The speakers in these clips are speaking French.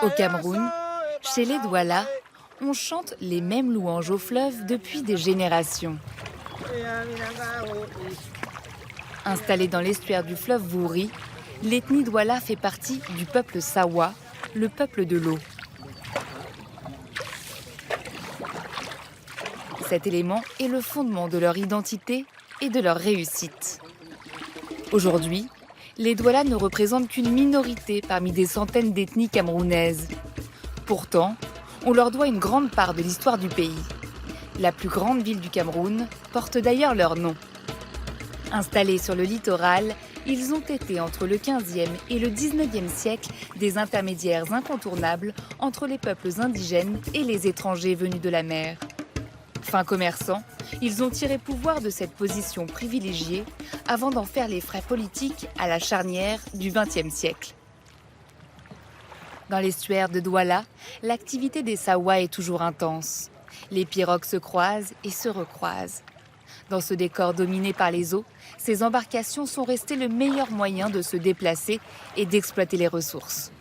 Au Cameroun, chez les Douala, on chante les mêmes louanges au fleuve depuis des générations. Installée dans l'estuaire du fleuve Vouri, l'ethnie Douala fait partie du peuple Sawa, le peuple de l'eau. Cet élément est le fondement de leur identité et de leur réussite. Aujourd'hui, les Douala ne représentent qu'une minorité parmi des centaines d'ethnies camerounaises. Pourtant, on leur doit une grande part de l'histoire du pays. La plus grande ville du Cameroun porte d'ailleurs leur nom. Installés sur le littoral, ils ont été entre le XVe et le XIXe siècle des intermédiaires incontournables entre les peuples indigènes et les étrangers venus de la mer. Fins commerçants, ils ont tiré pouvoir de cette position privilégiée avant d'en faire les frais politiques à la charnière du XXe siècle. Dans l'estuaire de Douala, l'activité des Sawa est toujours intense. Les pirogues se croisent et se recroisent. Dans ce décor dominé par les eaux, ces embarcations sont restées le meilleur moyen de se déplacer et d'exploiter les ressources.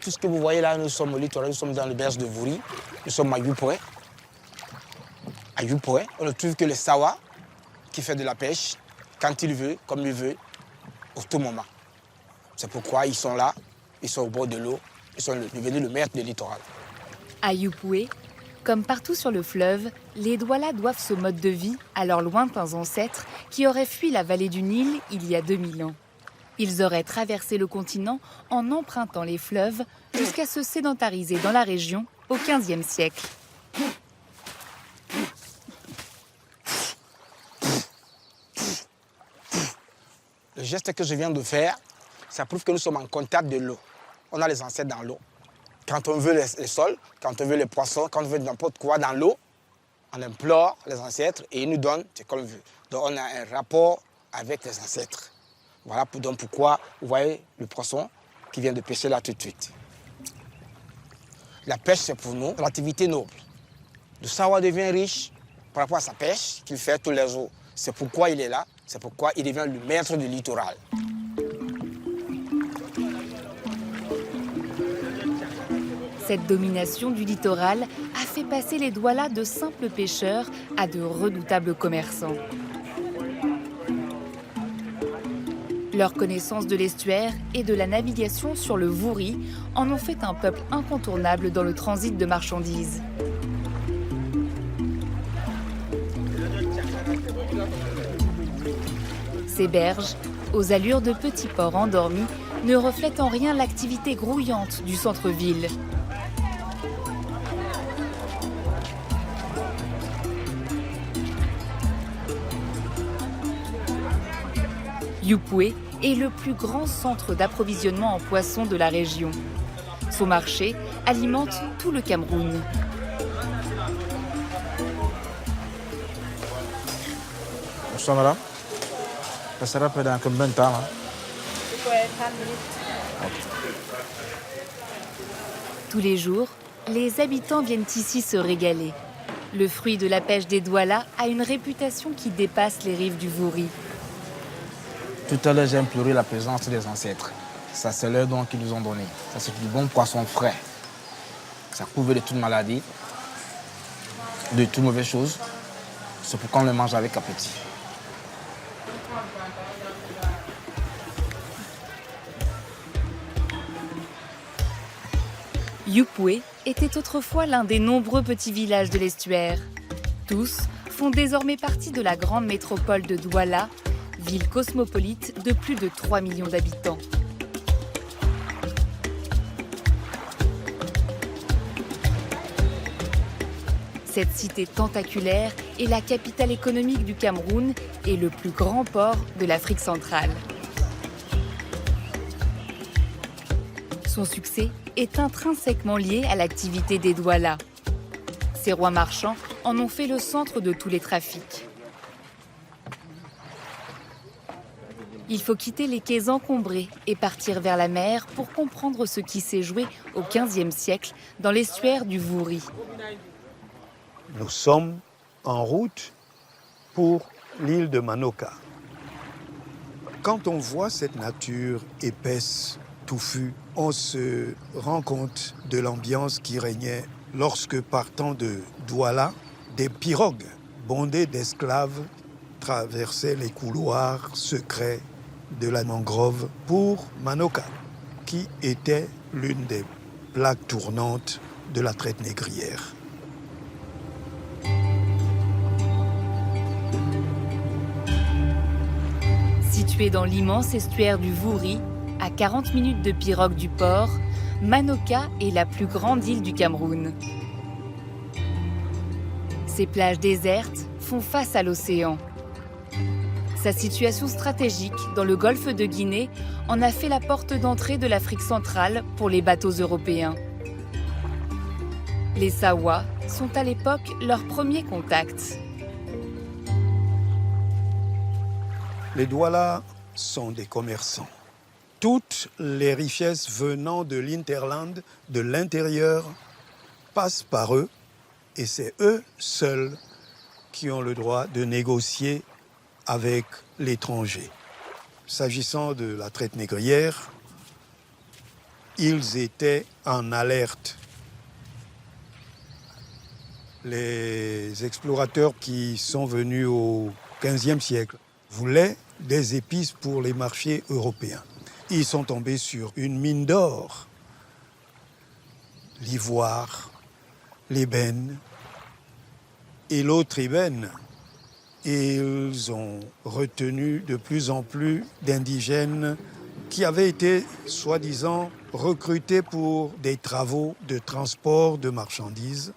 Tout ce que vous voyez là, nous sommes au littoral, nous sommes dans le berge de Vouri, nous sommes à Youpoué. À Youpoué, on ne trouve que le Sawa qui fait de la pêche quand il veut, comme il veut, au tout moment. C'est pourquoi ils sont là, ils sont au bord de l'eau, ils sont devenus le maître du littoral. À Youpoué, comme partout sur le fleuve, les Douala doivent ce mode de vie à leurs lointains ancêtres qui auraient fui la vallée du Nil il y a 2000 ans. Ils auraient traversé le continent en empruntant les fleuves jusqu'à se sédentariser dans la région au XVe siècle. Le geste que je viens de faire, ça prouve que nous sommes en contact de l'eau. On a les ancêtres dans l'eau. Quand on veut les sols, quand on veut les poissons, quand on veut n'importe quoi dans l'eau, on implore les ancêtres et ils nous donnent ce qu'on veut. Donc on a un rapport avec les ancêtres. Voilà pourquoi vous voyez le poisson qui vient de pêcher là tout de suite. La pêche, c'est pour nous l'activité noble. Le Sawa devient riche par rapport à sa pêche qu'il fait tous les jours. C'est pourquoi il est là, c'est pourquoi il devient le maître du littoral. Cette domination du littoral a fait passer les Douala de simples pêcheurs à de redoutables commerçants. Leur connaissance de l'estuaire et de la navigation sur le Vouri en ont fait un peuple incontournable dans le transit de marchandises. Ces berges, aux allures de petits ports endormis, ne reflètent en rien l'activité grouillante du centre-ville. Youpoué est le plus grand centre d'approvisionnement en poissons de la région. Son marché alimente tout le Cameroun. Bonsoir madame. Ça sera prêt dans combien de temps là? Tous les jours, les habitants viennent ici se régaler. Le fruit de la pêche des Douala a une réputation qui dépasse les rives du Vouri. Tout à l'heure, j'ai imploré la présence des ancêtres. Ça, c'est leur don qu'ils nous ont donné. Ça, c'est du bon poisson frais. Ça couvre de toute maladie, de toutes mauvaises choses. C'est pourquoi on le mange avec appétit. Youpoué était autrefois l'un des nombreux petits villages de l'estuaire. Tous font désormais partie de la grande métropole de Douala, ville cosmopolite de plus de 3 millions d'habitants. Cette cité tentaculaire est la capitale économique du Cameroun et le plus grand port de l'Afrique centrale. Son succès est intrinsèquement lié à l'activité des Douala. Ces rois marchands en ont fait le centre de tous les trafics. Il faut quitter les quais encombrés et partir vers la mer pour comprendre ce qui s'est joué au XVe siècle dans l'estuaire du Vouri. Nous sommes en route pour l'île de Manoka. Quand on voit cette nature épaisse, touffue, on se rend compte de l'ambiance qui régnait lorsque, partant de Douala, des pirogues bondées d'esclaves traversaient les couloirs secrets de la mangrove pour Manoka, qui était l'une des plaques tournantes de la traite négrière. Située dans l'immense estuaire du Vouri, à 40 minutes de pirogue du port, Manoka est la plus grande île du Cameroun. Ses plages désertes font face à l'océan. Sa situation stratégique dans le golfe de Guinée en a fait la porte d'entrée de l'Afrique centrale pour les bateaux européens. Les Sawa sont à l'époque leur premier contact. Les Douala sont des commerçants. Toutes les richesses venant de l'Interland, de l'intérieur, passent par eux et c'est eux seuls qui ont le droit de négocier avec l'étranger. S'agissant de la traite négrière, ils étaient en alerte. Les explorateurs qui sont venus au XVe siècle voulaient des épices pour les marchés européens. Ils sont tombés sur une mine d'or, l'ivoire, l'ébène et l'autre ébène. Et ils ont retenu de plus en plus d'indigènes qui avaient été, soi-disant, recrutés pour des travaux de transport de marchandises,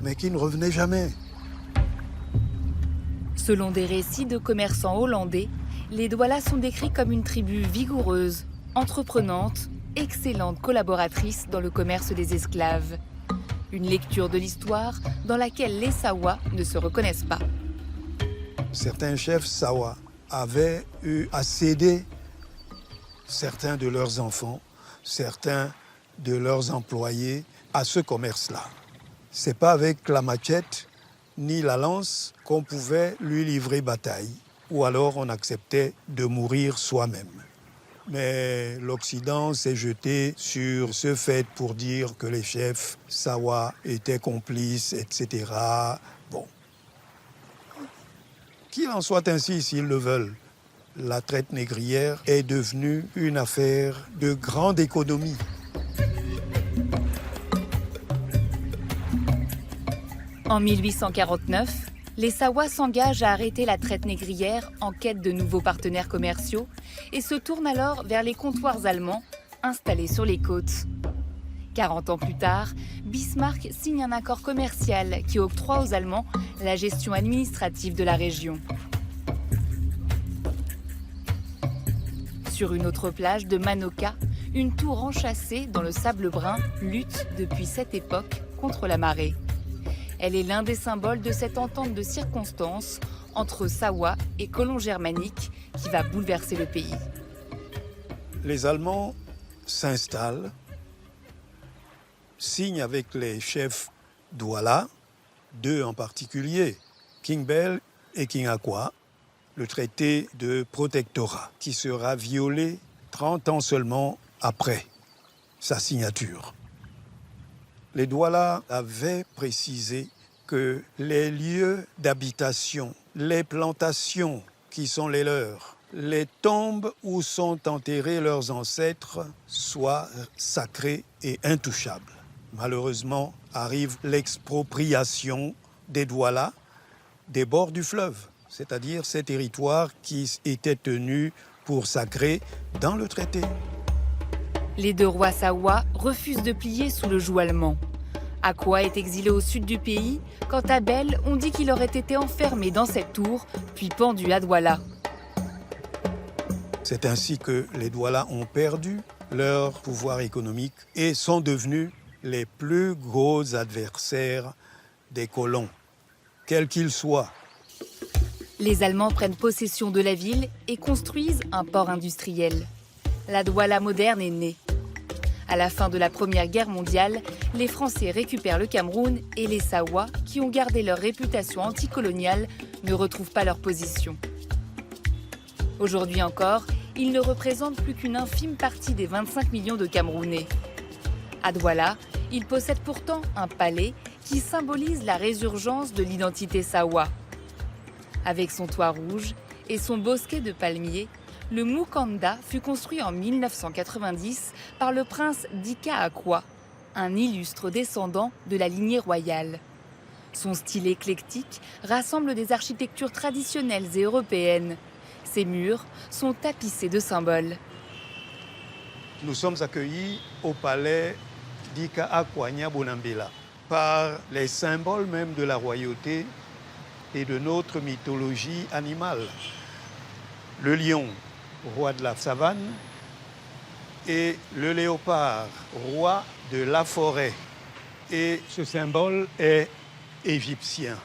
mais qui ne revenaient jamais. Selon des récits de commerçants hollandais, les Douala sont décrits comme une tribu vigoureuse, entreprenante, excellente collaboratrice dans le commerce des esclaves. Une lecture de l'histoire dans laquelle les Sawa ne se reconnaissent pas. Certains chefs Sawa avaient eu à céder certains de leurs enfants, certains de leurs employés à ce commerce-là. C'est pas avec la machette ni la lance qu'on pouvait lui livrer bataille, ou alors on acceptait de mourir soi-même. Mais l'Occident s'est jeté sur ce fait pour dire que les chefs Sawa étaient complices, etc. Bon. Qu'il en soit ainsi s'ils le veulent. La traite négrière est devenue une affaire de grande économie. En 1849, les Sawa s'engagent à arrêter la traite négrière en quête de nouveaux partenaires commerciaux et se tournent alors vers les comptoirs allemands installés sur les côtes. 40 ans plus tard, Bismarck signe un accord commercial qui octroie aux Allemands la gestion administrative de la région. Sur une autre plage de Manoka, une tour enchâssée dans le sable brun lutte depuis cette époque contre la marée. Elle est l'un des symboles de cette entente de circonstances entre Sawa et colons germaniques qui va bouleverser le pays. Les Allemands s'installent, signent avec les chefs Douala, deux en particulier, King Bell et King Akwa, le traité de protectorat, qui sera violé 30 ans seulement après sa signature. Les Douala avaient précisé que les lieux d'habitation, les plantations qui sont les leurs, les tombes où sont enterrés leurs ancêtres soient sacrées et intouchables. Malheureusement, arrive l'expropriation des Douala des bords du fleuve, c'est-à-dire ces territoires qui étaient tenus pour sacrés dans le traité. Les deux rois Sawa refusent de plier sous le joug allemand. Akwa est exilé au sud du pays. Quant à Bell, on dit qu'il aurait été enfermé dans cette tour, puis pendu à Douala. C'est ainsi que les Douala ont perdu leur pouvoir économique et sont devenus les plus gros adversaires des colons, quels qu'ils soient. Les Allemands prennent possession de la ville et construisent un port industriel. La Douala moderne est née. À la fin de la Première Guerre mondiale, les Français récupèrent le Cameroun et les Sawa, qui ont gardé leur réputation anticoloniale, ne retrouvent pas leur position. Aujourd'hui encore, ils ne représentent plus qu'une infime partie des 25 millions de Camerounais. À Douala, ils possèdent pourtant un palais qui symbolise la résurgence de l'identité Sawa. Avec son toit rouge et son bosquet de palmiers, le Mukanda fut construit en 1990 par le prince Dika Akwa, un illustre descendant de la lignée royale. Son style éclectique rassemble des architectures traditionnelles et européennes. Ses murs sont tapissés de symboles. Nous sommes accueillis au palais d'Ika Akwa Nyabonambela par les symboles même de la royauté et de notre mythologie animale. Le lion, roi de la savane, et le léopard, roi de la forêt. Et ce symbole est égyptien,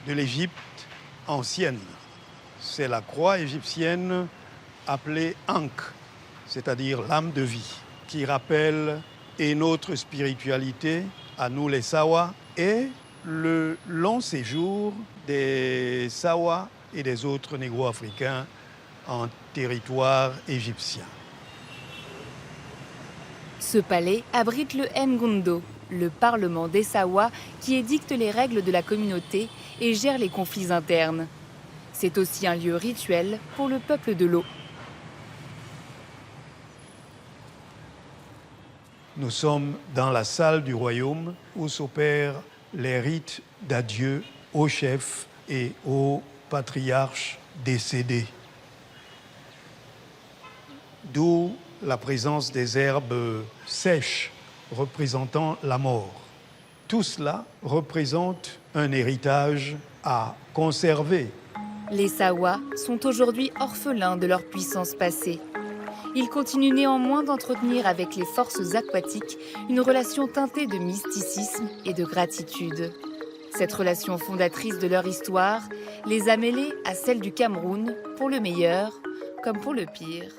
de l'Égypte ancienne. C'est la croix égyptienne appelée Ankh, c'est-à-dire l'âme de vie, qui rappelle et notre spiritualité, à nous les Sawa, et le long séjour des Sawa et des autres négro-africains en territoire égyptien. Ce palais abrite le Ngondo, le parlement des Sawa qui édicte les règles de la communauté et gère les conflits internes. C'est aussi un lieu rituel pour le peuple de l'eau. Nous sommes dans la salle du royaume où s'opèrent les rites d'adieu aux chefs et aux patriarches décédés. D'où la présence des herbes sèches représentant la mort. Tout cela représente un héritage à conserver. Les Sawa sont aujourd'hui orphelins de leur puissance passée. Ils continuent néanmoins d'entretenir avec les forces aquatiques une relation teintée de mysticisme et de gratitude. Cette relation fondatrice de leur histoire les a mêlés à celle du Cameroun, pour le meilleur comme pour le pire.